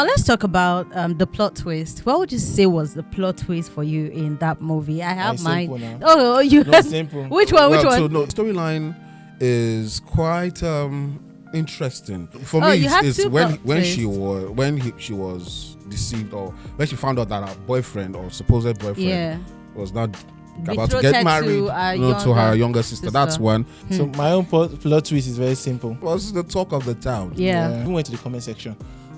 Now let's talk about the plot twist. What would you say was the plot twist for you in that movie? I have mine. Oh, you have simple. Which one? So no, storyline is quite interesting for me. It's when she was deceived, or when she found out that her boyfriend or supposed boyfriend was not about to get married to her younger sister. That's one. So my own plot twist is very simple. Was the talk of the town. Yeah. We went to the comment section.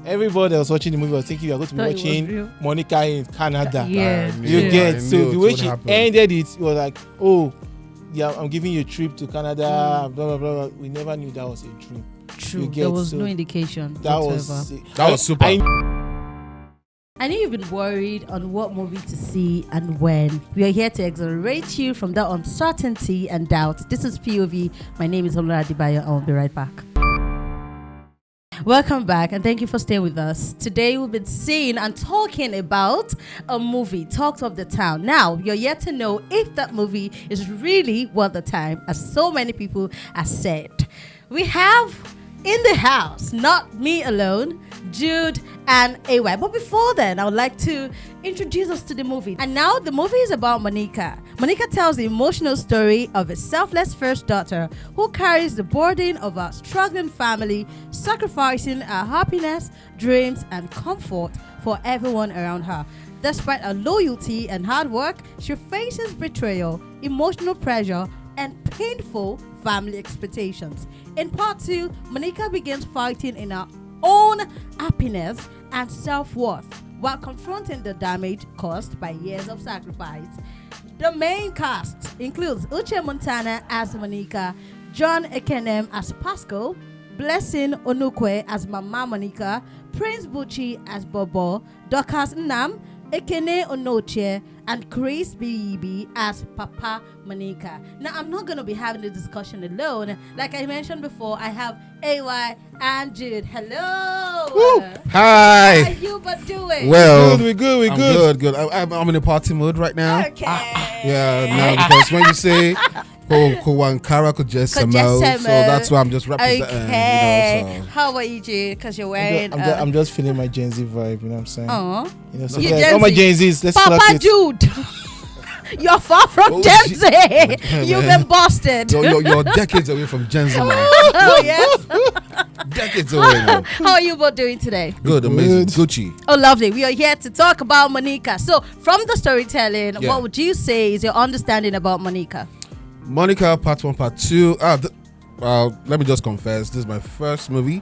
Everybody that was watching the movie was thinking we are going to be watching Monica in Canada. You get so the way she ended it was like, oh yeah, I'm giving you a trip to Canada. Blah blah blah. We never knew that was a dream. True. There was no indication. That was super. I know you've been worried on what movie to see and when. We are here to exonerate you from that uncertainty and doubt. This is POV. My name is Ola Adibayo. I'll be right back. Welcome back, and thank you for staying with us. Today we've been seeing and talking about a movie, Talk of the Town. Now, you're yet to know if that movie is really worth the time, as so many people have said. We have in the house, not me alone, Jude and AY. But before then, I would like to introduce us to the movie. And now the movie is about Monica. Monica tells the emotional story of a selfless first daughter who carries the burden of a struggling family, sacrificing her happiness, dreams, and comfort for everyone around her. Despite her loyalty and hard work, she faces betrayal, emotional pressure, and painful family expectations. In part 2, Monica begins fighting in her own happiness and self-worth while confronting the damage caused by years of sacrifice. The main cast includes Uche Montana as Monica, John Ekenem as Pascal, Blessing Onwukwe as Mama Monica, Prince Buchi as Bobo, Dorcas Nnam, Ekene Onoche, and Chris Biyibi as Papa Monica. Now, I'm not going to be having the discussion alone. Like I mentioned before, I have AY and Jude. Hello. Woo. Hi. How are you but doing? Well, we're good. Good. I'm in a party mode right now. Okay. Because when you say Kuwankara Kujesamo, so that's why I'm just representing. Okay. How are you, Jude? Because you're wearing. I'm just feeling my Gen Z vibe. You know what I'm saying? Oh. So all my Gen Zs. Let's Papa Jude. You're far from Gen Z. You've been busted. You're decades away from Gen Z. Oh, yes. Decades away now. How are you both doing today? Good, amazing. Gucci. Oh, lovely. We are here to talk about Monica. So, from the storytelling, what would you say is your understanding about Monica? Monica, part 1, part 2. Let me just confess, this is my first movie,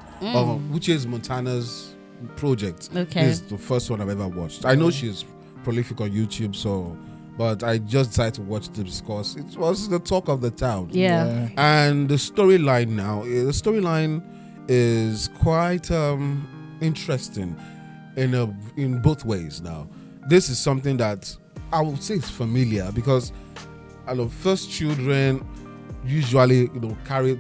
which is Montana's project. Okay. This is the first one I've ever watched. I know she's prolific on YouTube, but I just decided to watch this because it was the talk of the town. Yeah. And the storyline is quite interesting in both ways. Now, this is something that I would say is familiar because first children usually carry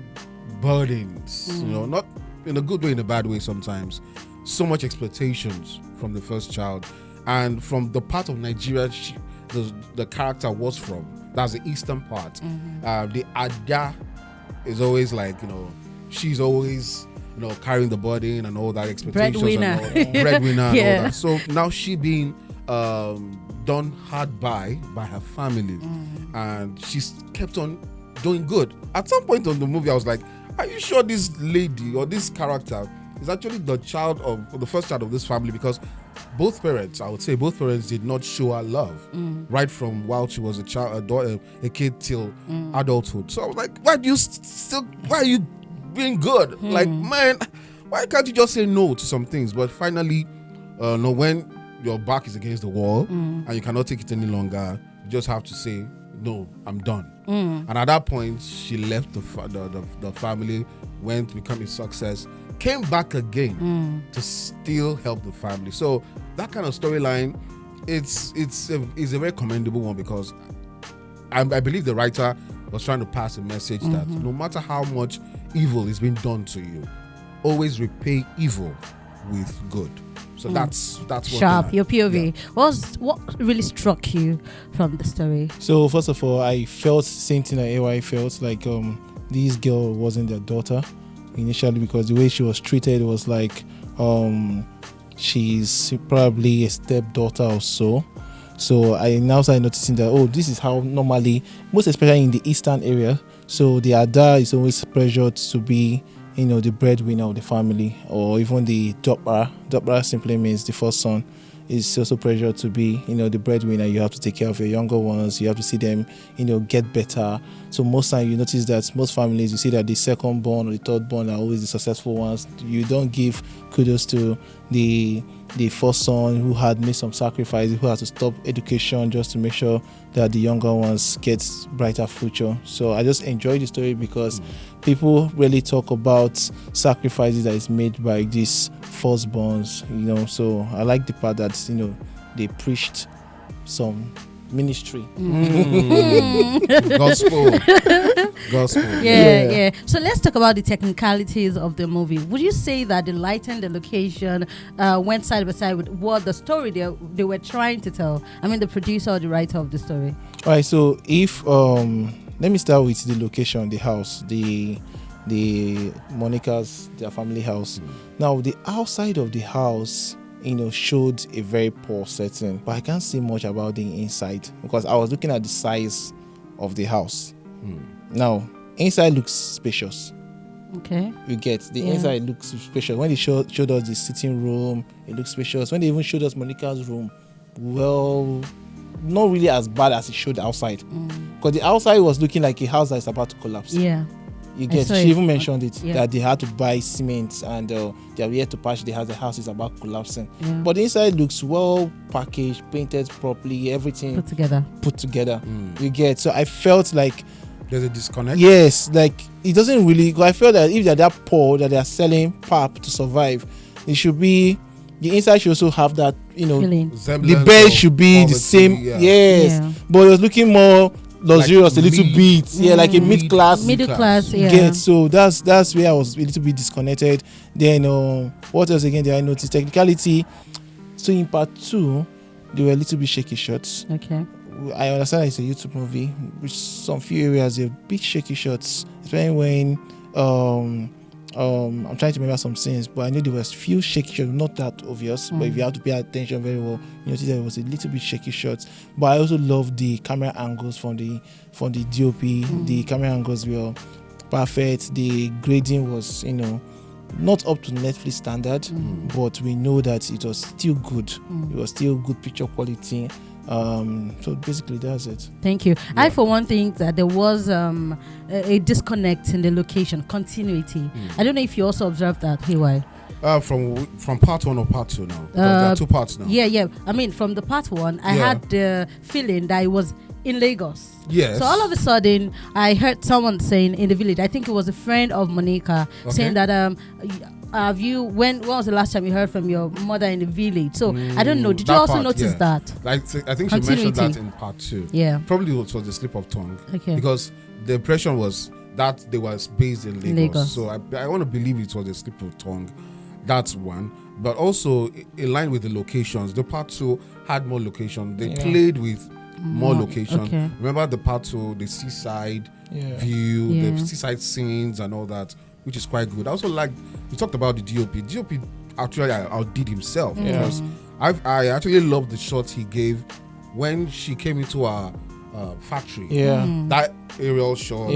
burdens, not in a good way, in a bad way sometimes. So much expectations from the first child, and from the part of Nigeria the character was from. That's the eastern part. The Ada is always like, she's always, carrying the burden and all that expectations. Breadwinner. And all that. Breadwinner and all that. So now she being done hard by her family, and she's kept on doing good. At some point on the movie, I was like, are you sure this lady or this character is actually the first child of this family? Because both parents did not show her love right from while she was a child, a kid till adulthood. So I was like, why are you being good? Like, man, why can't you just say no to some things? But finally, when your back is against the wall and you cannot take it any longer, you just have to say, no, I'm done. And at that point, she left the family, went to become a success, came back again to still help the family. So that kind of storyline, it's a very commendable one, because I believe the writer was trying to pass a message that no matter how much evil is being done to you, always repay evil with good. So that's sharp. Your POV. Yeah. What really struck you from the story? So first of all, I felt same thing that AY felt, like this girl wasn't their daughter initially, because the way she was treated was like she's probably a stepdaughter or so. So I now started noticing that, this is how normally, most especially in the eastern area, so the Ada is always pressured to be, the breadwinner of the family, or even the Dobra. Dobra simply means the first son. Is also pressured to be, the breadwinner. You have to take care of your younger ones. You have to see them, get better. So most times you notice that most families, you see that the second born or the third born are always the successful ones. You don't give kudos to the first son who had made some sacrifices, who had to stop education just to make sure that the younger ones get brighter future. So I just enjoy the story because people really talk about sacrifices that is made by these firstborns, so I like the part that, they preached some ministry. Gospel. Yeah. So let's talk about the technicalities of the movie. Would you say that the lighting, the location went side by side with what the story they were trying to tell? I mean, the producer or the writer of the story. All right. So if let me start with the location, the house, the Monica's, their family house. Now the outside of the house, showed a very poor setting, but I can't see much about the inside because I was looking at the size of the house. Now inside looks spacious. Okay. You get the inside looks spacious. When they showed us the sitting room, it looks spacious. When they even showed us Monica's room, well, not really as bad as it showed outside, because the outside was looking like a house that is about to collapse. Yeah. You get. She even mentioned it that they had to buy cement and they are yet to patch the house. The house is about collapsing. But the inside looks well packaged, painted properly, everything put together. You get. So I felt like there's a disconnect. Yes, like it doesn't really. I feel that if they're that poor that they are selling pap to survive, it should be. The inside should also have that, the bed should be poverty, the same. Yes, but it was looking more luxurious, like a little bit, like a middle class. Get. So that's where I was a little bit disconnected. Then what else again did I notice? Technicality. So in part 2, there were a little bit shaky shots. Okay. I understand it's a YouTube movie, which some few areas there are big shaky shots, especially when I'm trying to remember some scenes, but I know there was few shaky shots, not that obvious, but if you have to pay attention very well, you notice there was a little bit shaky shots. But I also love the camera angles from the DOP. The camera angles were perfect. The grading was, not up to Netflix standard, but we know that it was still good. It was still good picture quality. So basically that's it. Thank you. I for one think that there was a disconnect in the location continuity. I don't know if you also observed that, HY. From part 1 or part 2 now? There are 2 parts now. Yeah. I mean, from the part 1, I had the feeling that it was in Lagos. Yes. So all of a sudden, I heard someone saying in the village, I think it was a friend of Monica, saying that when was the last time you heard from your mother in the village? So I don't know. Did you also notice that? I think she mentioned that in part 2. Yeah. Probably it was the slip of tongue. Okay. Because the impression was that they was based in Lagos. So I want to believe it was a slip of tongue. That's one. But also in line with the locations, the part 2 had more locations. They played with more locations. Okay. Remember the part 2, the seaside view, the seaside scenes and all that, which is quite good. I also like, you talked about the DOP. DOP actually outdid himself because I actually love the shots he gave when she came into our factory. That aerial shot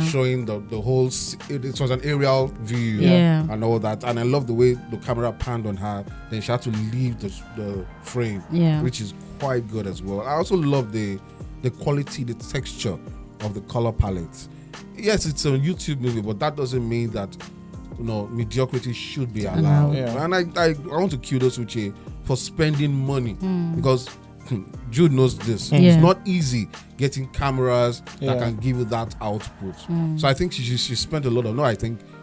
showing the whole, it was an aerial view and all that. And I love the way the camera panned on her. Then she had to leave the frame, which is quite good as well. I also love the quality, the texture of the color palette. Yes, it's a YouTube movie, but that doesn't mean that mediocrity should be allowed. And I want to kudos Uche for spending money because Jude knows this. It's not easy getting cameras that can give you that output. So I think she spent a lot of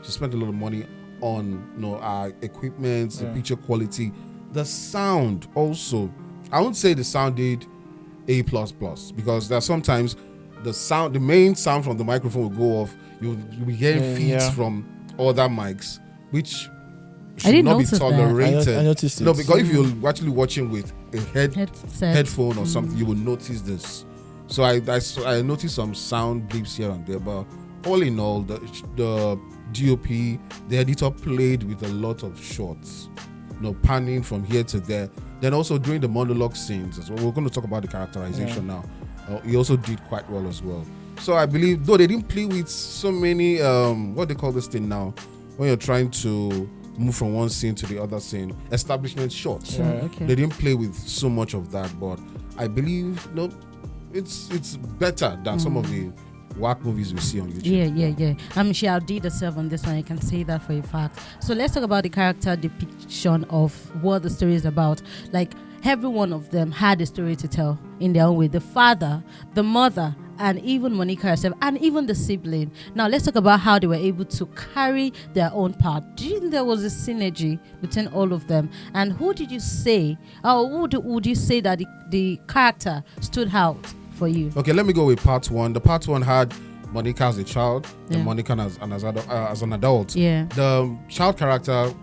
she spent a lot of money on our equipment, the picture quality, the sound also. I won't say the sound did A++, because there are sometimes the main sound from the microphone will go off. You'll be hearing feeds from other mics, which should not be tolerated. I noticed it. No, because if you're actually watching with a headphone or something, you will notice this. So I noticed some sound blips here and there, but all in all, the DOP, the editor played with a lot of shots. panning from here to there. Then also during the monologue scenes as well. We're going to talk about the characterization now. He also did quite well as well. So I believe, though they didn't play with so many, what they call this thing now, when you're trying to move from one scene to the other scene, establishment shots. They didn't play with so much of that, but I believe it's better than some of the whack movies we see on YouTube. Yeah. I mean, she outdid herself on this one. You can say that for a fact. So let's talk about the character depiction of what the story is about. Like, every one of them had a story to tell in their own way. The father, the mother, and even Monica herself, and even the sibling. Now, let's talk about how they were able to carry their own part. Do you think there was a synergy between all of them? And who did you say, or would you say that the character stood out for you? Okay, let me go with part one. The part one had Monica as a child, and Monica as an adult. Yeah. The child character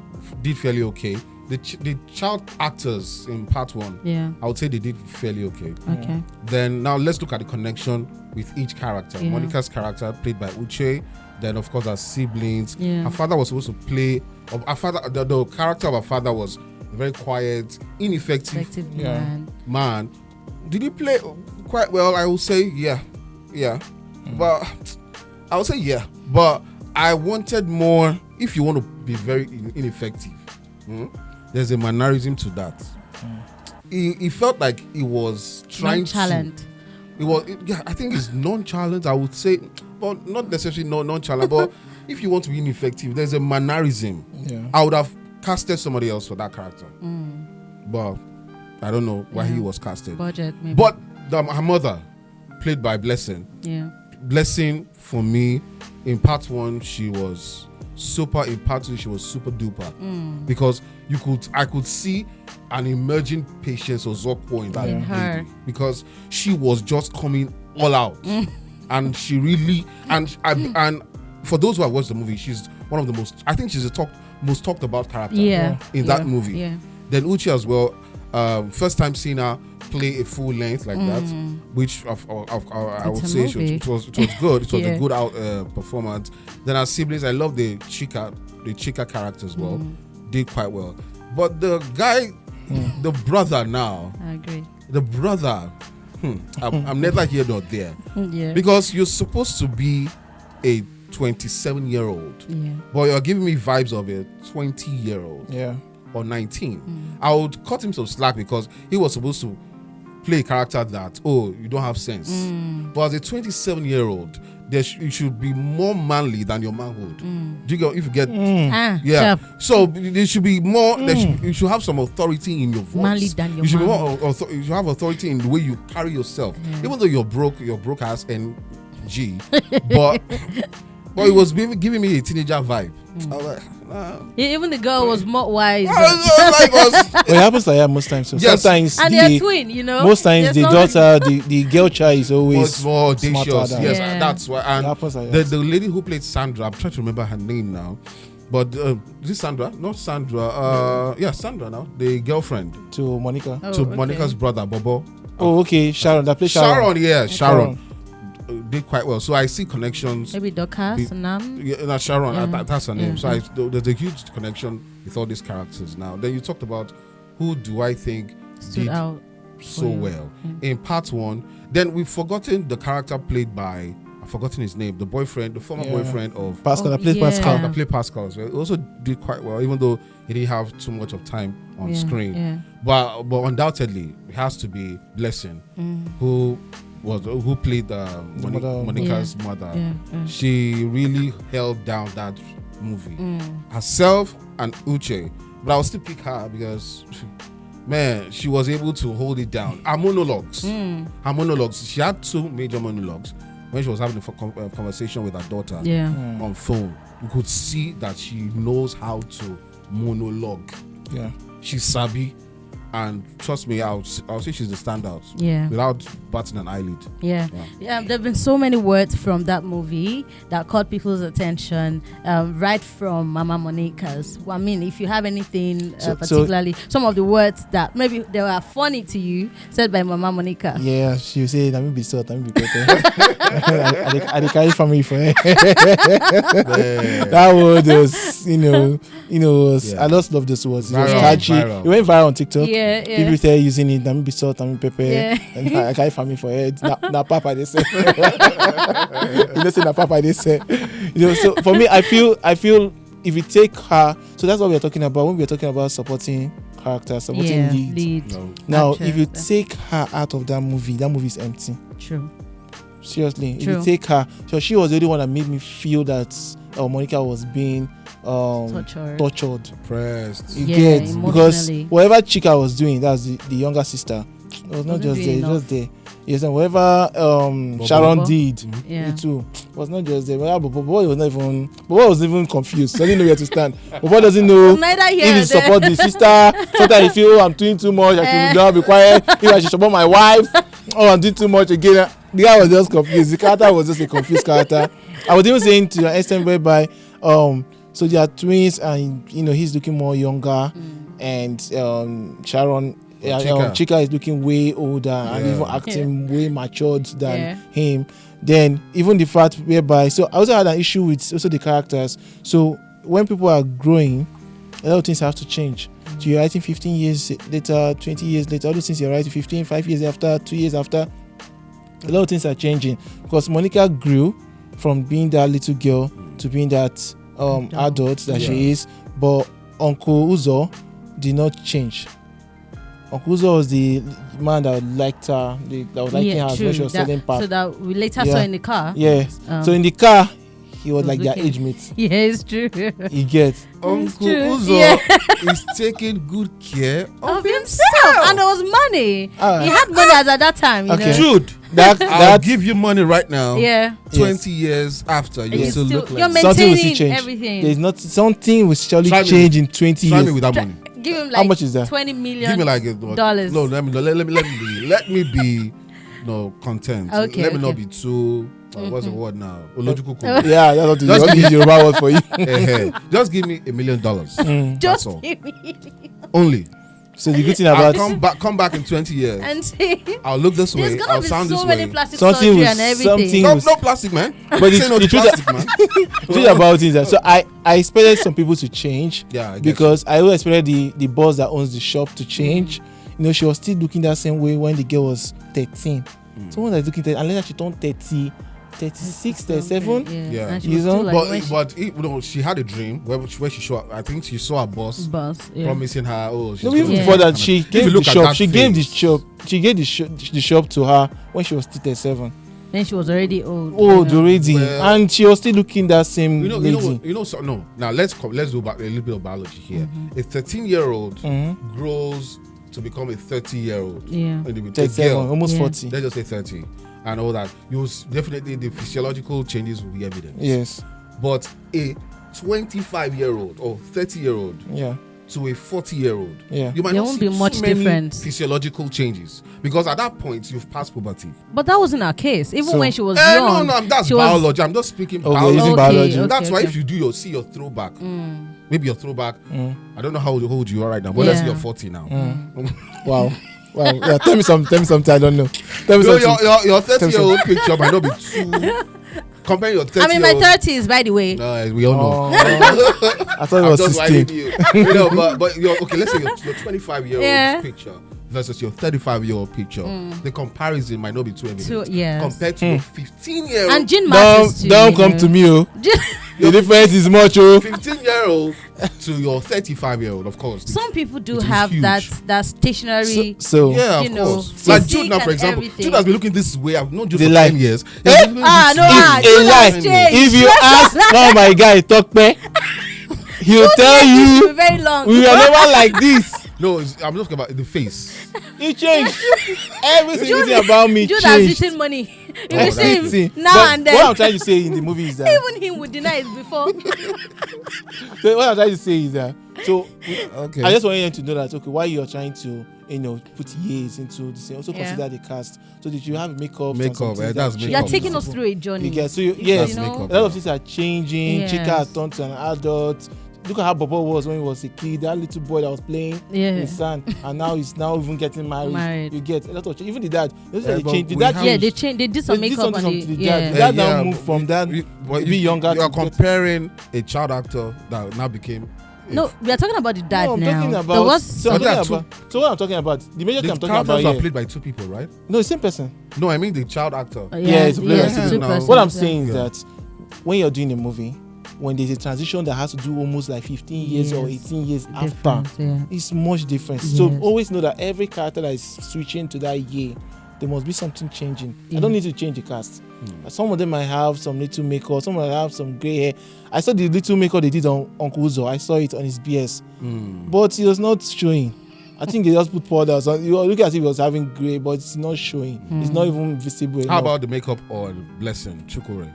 did fairly okay. The child actors in part one, I would say they did fairly okay. Okay. Then now let's look at the connection with each character. Monica's character played by Uche. Then of course her siblings. Her father was supposed to play. The character of her father was a very quiet, ineffective man. Did he play quite well? I would say yeah. But I would say yeah. But I wanted more. If you want to be very ineffective, there's a mannerism to that. He felt like he was trying nonchalant. I think it's nonchalant. I would say, well, not necessarily nonchalant, but if you want to be ineffective, there's a mannerism. I would have casted somebody else for that character, but I don't know why he was casted. Budget, maybe. But her mother, played by Blessing. Blessing, for me, in part one, she was super. In part two, she was super duper, because I could see an emerging patience or Zokwo in that lady, because she was just coming all out, and she really and for those who have watched the movie, she's one of the most. I think she's the most talked about character in that movie. Then Uche as well. First time seeing her play a full length like that, which I would say it was good. It was a good performance. Then our siblings, I love the Chika character as well. Did quite well. But the guy, the brother now, I agree. The brother, I'm neither here nor there. Because you're supposed to be a 27-year-old, but you're giving me vibes of a 20-year-old. Or 19. I would cut him some slack because he was supposed to play a character that, you don't have sense. But as a 27-year-old, you should be more manly than your manhood. Do you get, if you get so there should be more. You should have some authority in your voice. Manly than your you should be more you should have authority in the way you carry yourself. Even though you're broke ass NG, but it was giving me a teenager vibe. I was like, even the girl was more wise. It happens like that most times. So sometimes and they're twin, you know. Most times the daughter, the girl child is always more audacious. Yes, that's why. And the lady who played Sandra, I'm trying to remember her name now. But is this Sandra? Not Sandra. Sandra now. The girlfriend to Monica. Monica's brother, Bobo. Oh, okay. Sharon. That plays Sharon. Sharon. Did quite well, so I see connections. Maybe Dorcas, Nam. Sharon, that's her name. So there's a huge connection with all these characters now. Then you talked about who do I think stood out so well in part one. Then we've forgotten the character played by, I've forgotten his name, the former boyfriend of Pascal. That played Pascal. That played Pascal as well. He also did quite well, even though he didn't have too much of time on screen. But undoubtedly, it has to be Blessing, who played Monica's mother. She really held down that movie. Herself and Uche. But I'll still pick her because, man, she was able to hold it down. Her monologues. She had two major monologues when she was having a conversation with her daughter on phone. You could see that she knows how to monologue. She's savvy. And trust me, I'll say she's the standout. Yeah. Without batting an eyelid. Yeah. There have been so many words from that movie that caught people's attention, right from Mama Monica's. I mean, if you have anything particularly, some of the words that maybe they were funny to you, said by Mama Monica. Yeah, she would say, "Let me be salt, let me be pepper." I carry family for her. That word was, I just love this words. It was catchy. It went viral on TikTok. Yeah. People started using it. Let me be salt, let me pepper. Yeah. And I carry family for her. Na papa they say. Say na papa they say. So for me, I feel if you take her, so that's what we're talking about when we're talking about supporting characters, supporting lead. Now, if you take her out of that movie is empty. True. Seriously, if you take her, so she was the only one that made me feel that Monica was being tortured, pressed. You get, because whatever Chika was doing, that's the younger sister. It was not just there, just there. Yes, and whatever Sharon did, it too was not just there. Bobo was even confused. Doesn't know where to stand. Bobo doesn't know if he support the sister. Sometimes he feel I'm doing too much. I should not be quiet. If I should support my wife, I'm doing too much again. The guy was just confused. The character was just a confused character. I was even saying to an extent whereby, so they are twins, and he's looking more younger, and Sharon. Chika is looking way older and even acting way matured than him. Then even the fact whereby, so I also had an issue with also the characters. So when people are growing, a lot of things have to change. So you're writing 15 years later, 20 years later, all those things you're writing 15, 5 years after, 2 years after, a lot of things are changing because Monica grew from being that little girl to being that adult that she is, but Uncle Uzo did not change. Uncle Uzo was the man that liked her, that was liking her when she was selling park. So that we later saw in the car. Yeah. So in the car, he was like their age mate. Yeah, it's true. You get. Uncle Uzo is taking good care of himself. And there was money. He had money as at that time. Dude, I'll give you money right now. Yeah. 20 years after, you still look like you're maintaining everything. There's not something will surely change in 20 years. Try me with that money. Give him like how much is that? $20 million. Give me like dollars. No, let me be content. Okay, let me not be too. What's the word now? Yeah, that's what the Yoruba word for you. Just give me $1 million. Just that's all. give me Only. So the good thing about come back in 20 years and see, I'll look this way. I'll sound this way. Something with and everything. No plastic, man. But the truth about it is that so I expected some people to change. Yeah, because I always expected the boss that owns the shop to change. She was still looking that same way when the girl was 13. Someone that's looking unless she turned 30. 36, 37. Yeah. But she had a dream where she saw. I think she saw her boss promising her. Even before that, she gave the shop. She gave the shop. She gave the shop to her when she was still 37. Then she was already old. Already, and she was still looking that same lady. No. Now let's go back a little bit of biology here. A 13-year-old grows to become a 30-year-old. Yeah. 37, almost 40. Let's just say 30. And all that, definitely the physiological changes will be evident. Yes. But a 25-year-old or 30-year-old to a 40-year-old, you might not see much difference. Physiological changes because at that point you've passed puberty. But that wasn't our case. Even when she was young. No, that's biology. I'm just speaking biology. That's why if you do see your throwback, maybe your throwback. I don't know how old you are right now, but let's say you're 40 now. Wow. Wow, yeah, tell me something. I don't know. Tell me something. Your 30-year-old picture might not be too. Compare your 30. I'm in my 30s, by the way. We all know. I thought it was 16. But let's say your 25-year-old picture versus your 35-year-old picture. The comparison might not be too evident. Compared to your 15-year-old. And Jean matters don't come to me, the difference is much, 15-year-old to your 35-year-old, of course. Some people do have that stationary. So yeah, of course. Like Jude now, for example. Jude has been looking this way. I've known Jude for 10 years. If you ask now my guy Tokpe, he'll tell you we were never like this. No, I'm talking about the face. He changed. Every single thing about me Jude changed. has eaten money. You see him now but and then. What I'm trying to say in the movie is that even him would deny it before. So what I'm trying to say is that Okay. I just want you to know that why you're trying to put years into this. Also consider the cast so that you have makeup. That's makeup. You're taking us through a journey. Yes, a makeup, lot of things are changing. Yes. Chika has turned to an adult. Look at how Bobo was when he was a kid. That little boy that was playing his son, and now he's even getting married. You get a lot of change. Even the dad. They changed. The dad they changed. They did some makeup on the dad. The dad now moved from that to be younger. You are comparing a child actor that now became. No, we are talking about the dad I'm now. talking about. So what I'm talking about, the major thing I'm talking about are played by two people, right? No, the same person. No, I mean the child actor. It's played by two people. What I'm saying is that when you're doing a movie, when there's a transition that has to do almost like 15 years or 18 years after, it's much different. Yes. So always know that every character that is switching to that year, there must be something changing. I don't need to change the cast. Some of them might have some little makeup, some might have some grey hair. I saw the little makeup they did on Uncle Uzo. I saw it on his BS. But it was not showing. I think they just put powder. So you look as if he was having grey, but it's not showing. It's not even visible. How about the makeup on Blessing Chukure?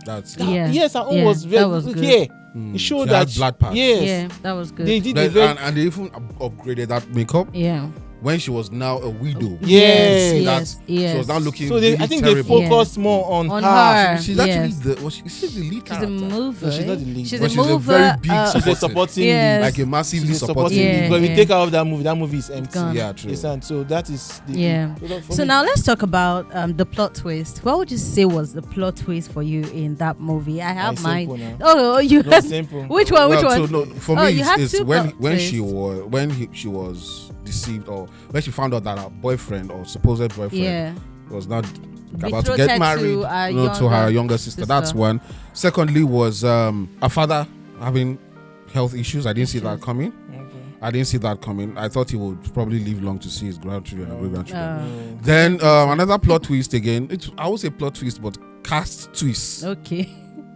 Yes, her own was very good. Yeah. It showed that blood patch. Yes. Yeah, that was good. They did and they even upgraded that makeup. Yeah. When she was now a widow. Yes. She was now looking. So really I think terrible. they focused more on her. She's actually the lead character. She's a mover. No, she's not the lead. She's a very big she's a supporting lead. like a massively supporting lead. But if you take out of that movie is empty. Gone. Yeah, true. So that is the So now let's talk about the plot twist. What would you say was the plot twist for you in that movie? I have mine. Oh, you have simple. Which one? So no, for me it's when she was deceived, or when she found out that her boyfriend or supposed boyfriend was not about to get married to her younger sister. That's one. Secondly was her father having health issues. I didn't see that coming. I thought he would probably live long to see his grandchildren and great-grandchildren. Then another plot twist again. I would say plot twist, but cast twist. Okay.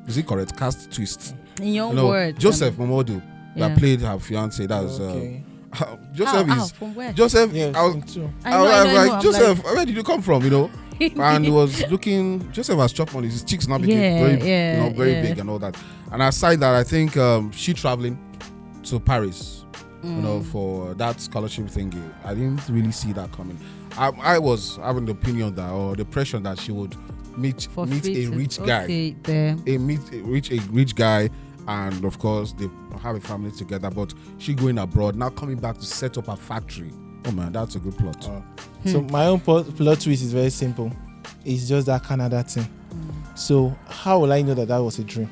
Is it correct? Cast twist. In your words. Joseph Momodu that played her fiance. That's Joseph from where? Joseph. Yes, I was like, Joseph, where did you come from? And he was looking. Joseph has chopped on his cheeks now became very big and all that. And aside that, I think she traveling to Paris, for that scholarship thingy. I didn't really see that coming. I was having the opinion that, or the pressure that she would meet a rich guy, meet a rich guy. And of course, they have a family together, but she going abroad, now coming back to set up a factory. Oh man, that's a good plot. So my own plot twist is very simple. It's just that Canada thing. So how will I know that was a dream?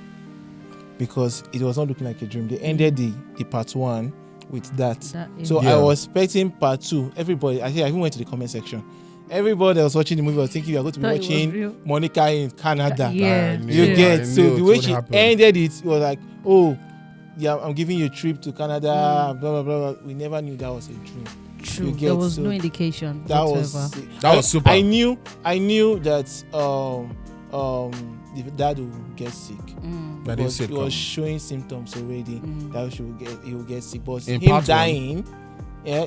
Because it was not looking like a dream. They ended the part 1 with that. So I was expecting part 2. Everybody, I even went to the comment section. Everybody that was watching the movie was thinking we are going to be watching Monica in Canada. You get so the way she ended it was like, I'm giving you a trip to Canada, blah blah blah. We never knew that was a dream. True. There was no indication. That was super. I knew that the dad would get sick. Because he was showing symptoms already that he will get sick. But him dying, I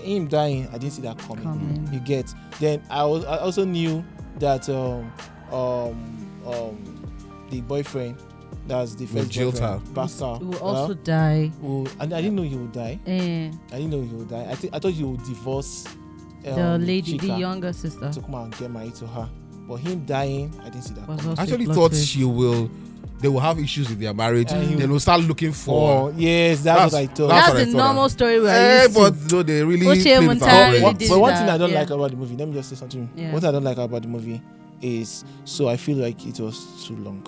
didn't see that coming. You get. Then I also knew that the boyfriend, that's the first boyfriend, Pascal, will also die. I didn't know he would die. I didn't know he would die. I thought he would divorce the lady, Chika, the younger sister, to come and get married to her. But him dying, I didn't see that coming. I actually thought they will have issues with their marriage. Then we'll start looking for. Yes, that's what I thought. That's the normal story we're used to. But no, they really Uche Montana but one thing I don't like about the movie, let me just say something. What I don't like about the movie is, so I feel like it was too long.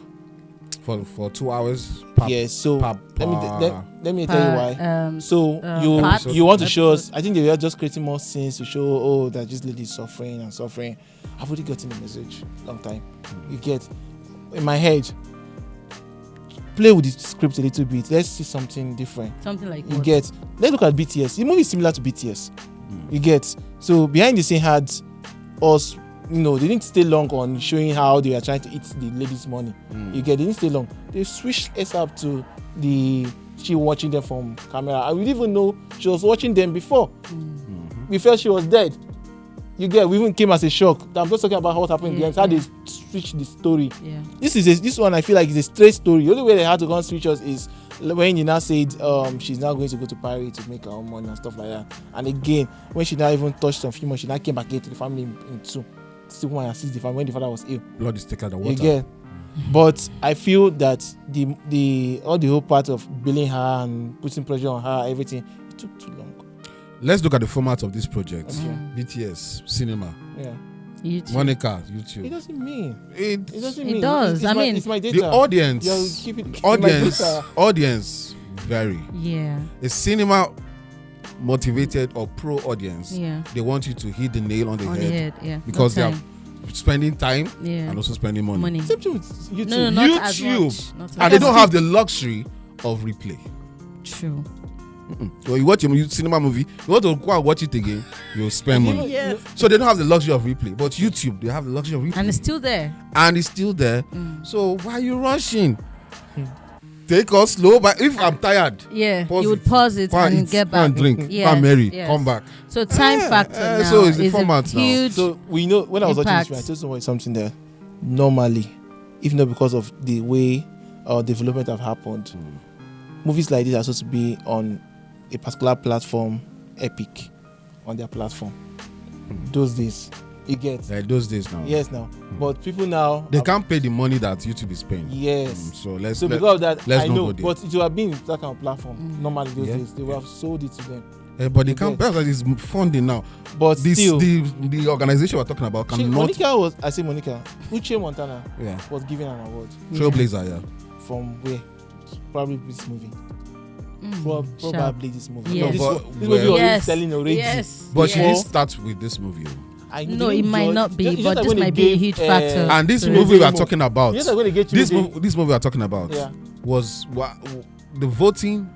For 2 hours. Yes, so let me tell you why. You want to show us. I think they were just creating more scenes to show that this lady is suffering and suffering. I've already gotten the message long time. You get in my head. Play with the script a little bit. Let's see something different. Something like you get. Let's look at BTS. The movie is similar to BTS. You get. So behind the scene had us. They didn't stay long on showing how they were trying to eat the lady's money. You get. They didn't stay long. They switched us up to she watching them from camera. I didn't even know she was watching them before. We felt she was dead. You get, we even came as a shock. I'm just talking about what happened. Yeah, How they switch the story. Yeah. This one I feel like is a straight story. The only way they had to go and switch us is when you now said she's now going to go to Paris to make her own money and stuff like that. And again, when she now even touched some female, she now came back into the family in two. Still want to assist the family when the father was ill. Blood is taken out the water. You get. But I feel that the whole part of billing her and putting pressure on her, everything, it took too long. Let's look at the format of this project. Okay. BTS, cinema. Yeah. YouTube. Monica, YouTube. It doesn't mean. It doesn't It mean. does. It's my data. The audience. Yeah, keep it, audience vary. Yeah. A cinema motivated or pro audience. Yeah. They want you to hit the nail on the head. Yeah. Because No they are spending time and also spending money. Same thing with YouTube. No, not as YouTube. much. And they don't have the luxury of replay. True. So you watch a cinema movie, you want to go and watch it again, you'll spend money. Yeah. So they don't have the luxury of replay. But YouTube, they have the luxury of replay. And it's still there. So why are you rushing? Take us slow. But if I'm tired, you would pause it and get back. And drink. Yes, Mary, yes. come back. So time factor now so it's the is format a now. huge So we know when I was watching this film, I told someone something there. Normally, if not because of the way development have happened, movies like this are supposed to be on a particular platform, Epic, on their platform. Those days, you get. Like those days now. Yes, now. But people now they can't pay the money that YouTube is paying. Yes. So because of that, let's I not know. go there. But it would have been that kind of platform. Normally those days, they would have sold it to them. But they can't. That is funding now. But still, the organization we're talking about cannot. Uche Montana was given an award. Trailblazer, From where? Probably this movie. Probably this movie. Yes. No, this movie already selling already. Yes. But she didn't start with this movie. No, it might not be, but this might be a huge factor. And this movie we are talking about, this movie we are talking about was the voting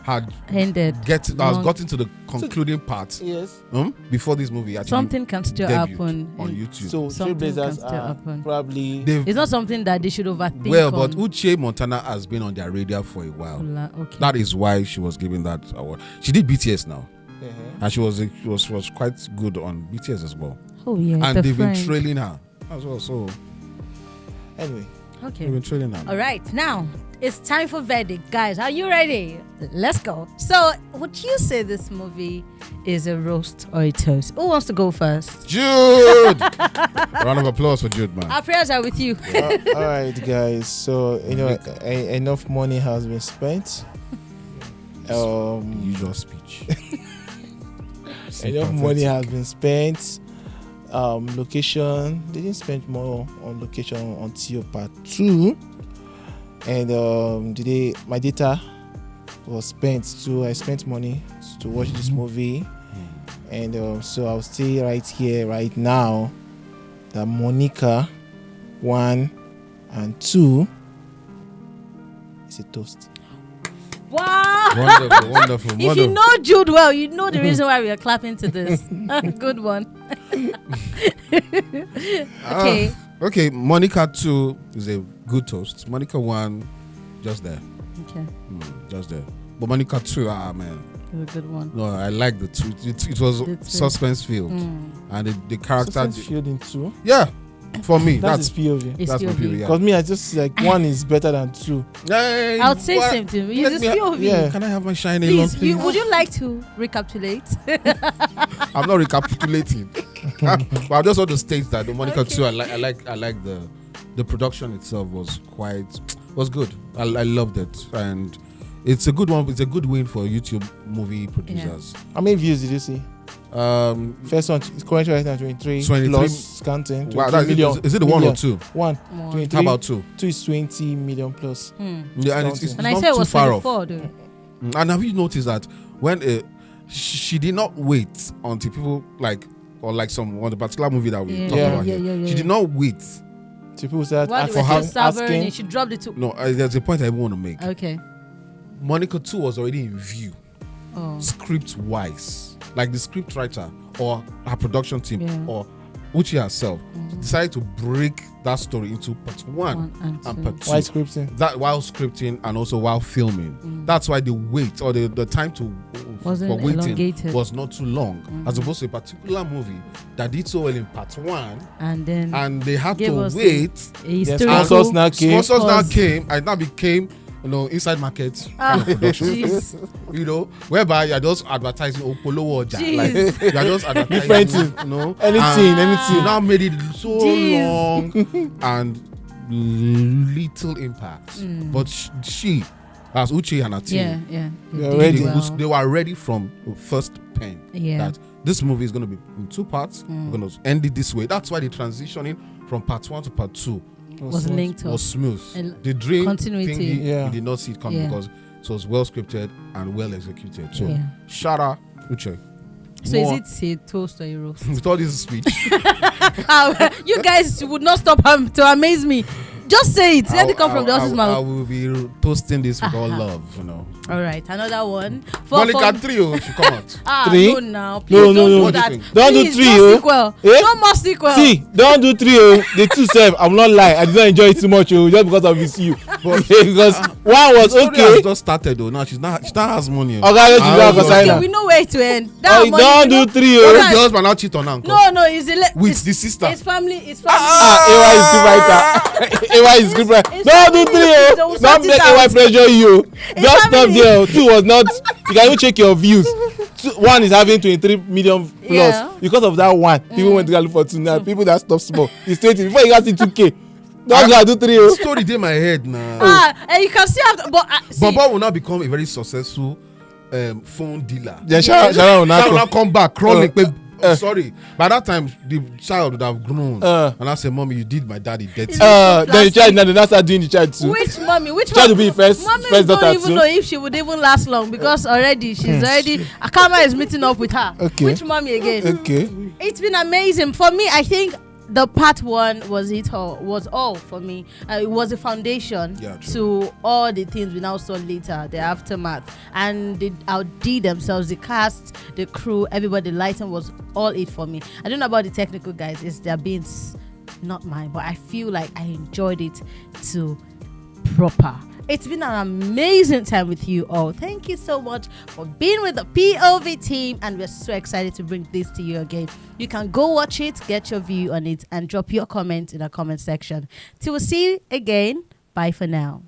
had gotten to the concluding part. Yes. Before this movie actually something can still happen on YouTube. So Trailblazers are probably it's not something that they should overthink. Well, but Uche Montana has been on their radar for a while. Okay. That is why she was given that award. She did BTS now. And she was quite good on BTS as well. Oh yeah. And they've been trailing her as well. So anyway. Okay. They've been trailing her. All right, now it's time for verdict, guys. Are you ready? Let's go. So, would you say this movie is a roast or a toast? Who wants to go first? Jude. Round of applause for Jude, man. Our prayers are with you. All right, guys. So enough money has been spent. Usual speech. Enough money has been spent. Location, they didn't spend more on location until part 2. And today my data was spent, so I spent money to watch this movie. And so I'll stay right here, right now, that Monica 1 and 2 is a toast. Wow! Wonderful. If you know Jude well, you know the reason why we are clapping to this. Good one. Okay. Okay, Monica 2 is a good toast. Monica 1, just there. Okay. Just there. But Monica 2, man. It's a good one. No, I like the 2. It was suspense filled. And the character. Suspense filled in 2? Yeah. For me, that's POV. That's POV. Because me, I just like 1 is better than 2. I would say same thing. It's POV. Yeah. Can I have my shiny please, please? would you like to recapitulate? I'm not recapitulating. But I just want to state that the Monica 2, I like the production itself was good. I loved it, and it's a good one. It's a good win for YouTube movie producers. How many views did you see? First one is currently right now 23 plus counting. Wow, is it the 1 or 2? 1. 23. How about 2? 2 is 20 million plus. Yeah, and it's and I not said it too was far off. Though. And have you noticed that when she did not wait until people on the particular movie that we talked about here. She did not wait. People start asking. She dropped it to. No, there's a point I want to make. Okay. Monica 2 was already in view, script wise, like the script writer or her production team or Uche herself decided to break that story into part 1 and part 2. While scripting? While scripting and also while filming. That's why the wait or the time for waiting elongated. Was not too long, as opposed to a particular movie that did so well in part 1, and they had to wait. Sponsors now came, and now became inside market production. Whereby you are just advertising Opolo Oja, like you are just advertising, anything. You now made it so long and little impact. But she, as Uche and her team, they were ready from the first pen that this movie is going to be in 2 parts. We're going to end it this way. That's why the transitioning from part 1 to part 2 was smooth. The dream continuity, we did not see it coming because it was well scripted and well executed. So shout out Uche. So is it a toast or a roast? With all this speech, you guys would not stop to amaze me. Just say it. Let it come from the horse's mouth. I will be toasting this with all love, All right, another one. Monica 3 should come out. 3? No, now. Please don't do that. Don't do 3. No sequel. No more sequel. See, don't do 3. The 2 self. I'm not lying. I did not enjoy it too much just because of it's you. Because one was okay. Just started though. Now she has money. Okay, we know where to end. Don't do 3. The husband now cheat on her. No, it's with the sister. His family. AY is scriptwriter. AY is scriptwriter. Don't do 3. Don't make AY pressure you. Just stop there. 2 was not. You can even check your views. 1 is having 23 million plus because of that one. People went to look for 2 now. People that stop small. It's 20 before you got to 2K. Don't go do 3. Story in my head now. And you can see after, Baba will now become a very successful phone dealer. Sharon will now come back crawling. Sorry, by that time the child would have grown, and I said, "Mommy, you did my daddy dirty." Then the child now start doing the child too. Which mommy? Which child will be first daughter too? Don't even know if she would even last long because already she's already a karma is meeting up with her. Okay. Which mommy again? Okay. It's been amazing for me. I think the part 1 was all for me. It was a foundation to all the things we now saw later, the aftermath, and they outdid themselves. The cast, the crew, everybody. The lighting was all it for me. I don't know about the technical guys; it's their beans, not mine. But I feel like I enjoyed it to proper. It's been an amazing time with you all. Thank you so much for being with the POV team, and we're so excited to bring this to you again. You can go watch it, get your view on it, and drop your comment in the comment section. Till we see you again. Bye for now.